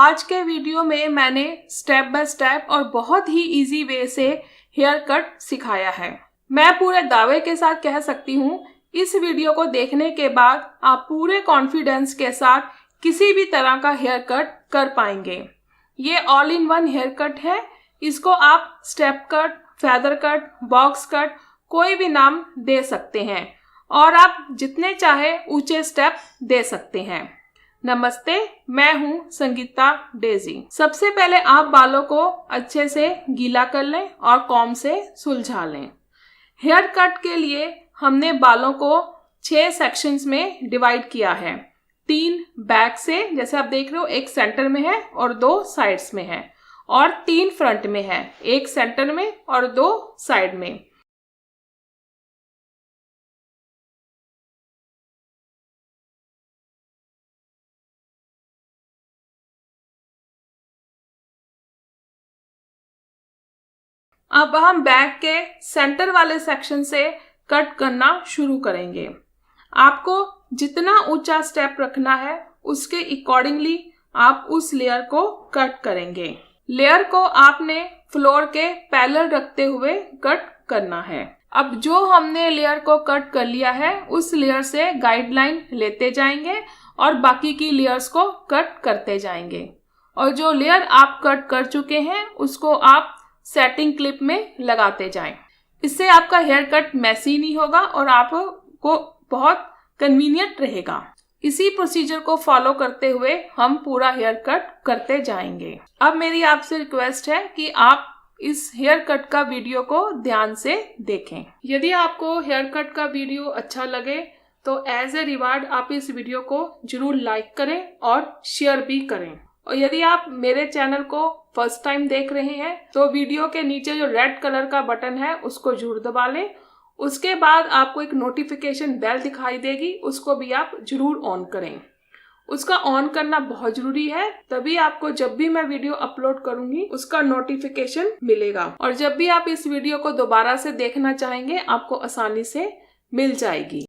आज के वीडियो में मैंने स्टेप बाय स्टेप और बहुत ही इजी वे से हेयर कट सिखाया है। मैं पूरे दावे के साथ कह सकती हूँ इस वीडियो को देखने के बाद आप पूरे कॉन्फिडेंस के साथ किसी भी तरह का हेयर कट कर पाएंगे। ये all in one hair cut है। इसको आप step cut, feather cut, box cut कोई भी नाम दे सकते हैं और आप जितने चाहे ऊंचे स्टेप दे सकते हैं। नमस्ते, मैं हूं संगीता डेजी। सबसे पहले आप बालों को अच्छे से गीला कर लें और कॉम्ब से सुलझा लें। हेयर कट के लिए हमने बालों को 6 सेक्शंस में डिवाइड किया है। 3 बैक से, जैसे आप देख रहे हो, एक सेंटर में है और 2 साइड्स में है, और 3 फ्रंट में है, एक सेंटर में और 2 साइड में। अब हम बैक के सेंटर वाले सेक्शन से कट करना शुरू करेंगे। आपको जितना ऊंचा स्टेप रखना है उसके अकॉर्डिंगली आप उस लेयर को कट करेंगे। लेयर को आपने फ्लोर के पैरेलल रखते हुए कट करना है। अब जो हमने लेयर को कट कर लिया है उस लेयर से गाइडलाइन लेते जाएंगे और बाकी की लेयर्स को कट करते जाएंगे। और जो लेयर आप कट कर चुके हैं उसको आप सेटिंग क्लिप में लगाते जाएं। इससे आपका हेयर कट मैसी नहीं होगा और आपको बहुत कन्वीनियंट रहेगा। इसी प्रोसीजर को फॉलो करते हुए हम पूरा हेयर कट करते जाएंगे। अब मेरी आपसे रिक्वेस्ट है कि आप इस हेयर कट का वीडियो को ध्यान से देखें। यदि आपको हेयर कट का वीडियो अच्छा लगे तो एज ए रिवार्ड आप इस वीडियो को जरूर लाइक करें और शेयर भी करें। और यदि आप मेरे चैनल को फर्स्ट टाइम देख रहे हैं तो वीडियो के नीचे जो रेड कलर का बटन है उसको जरूर दबा लें। उसके बाद आपको एक नोटिफिकेशन बेल दिखाई देगी, उसको भी आप जरूर ऑन करें। उसका ऑन करना बहुत जरूरी है, तभी आपको जब भी मैं वीडियो अपलोड करूंगी उसका नोटिफिकेशन मिलेगा। और जब भी आप इस वीडियो को दोबारा से देखना चाहेंगे आपको आसानी से मिल जाएगी।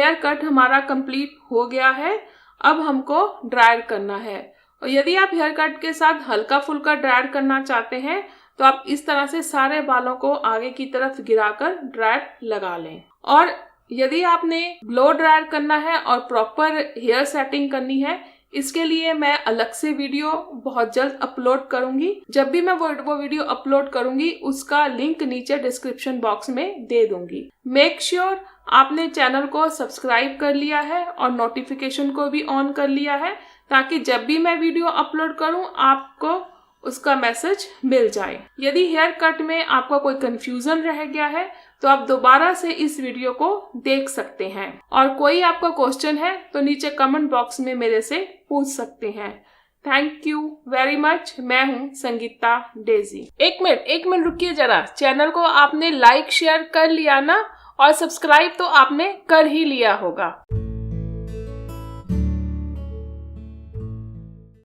हेयर कट हमारा कंप्लीट हो गया है। अब हमको ड्रायर करना है। और यदि आप हेयर कट के साथ हल्का फुल्का ड्रायर करना चाहते हैं तो आप इस तरह से सारे बालों को आगे की तरफ गिराकर ड्रायर लगा लें। और यदि आपने ब्लो ड्रायर करना है और प्रॉपर हेयर सेटिंग करनी है, इसके लिए मैं अलग से वीडियो बहुत जल्द अपलोड करूंगी। जब भी मैं वो वीडियो अपलोड करूंगी उसका लिंक नीचे डिस्क्रिप्शन बॉक्स में दे दूंगी। मेक श्योर आपने चैनल को सब्सक्राइब कर लिया है और नोटिफिकेशन को भी ऑन कर लिया है, ताकि जब भी मैं वीडियो अपलोड करूं आपको उसका मैसेज मिल जाए। यदि हेयर कट में आपका कोई कंफ्यूजन रह गया है तो आप दोबारा से इस वीडियो को देख सकते हैं। और कोई आपका क्वेश्चन है तो नीचे कमेंट बॉक्स में मेरे से पूछ सकते हैं। Thank you very much. मैं हूँ संगीता डेजी। एक मिनट रुकिए जरा। चैनल को आपने लाइक शेयर कर लिया ना, और सब्सक्राइब तो आपने कर ही लिया होगा।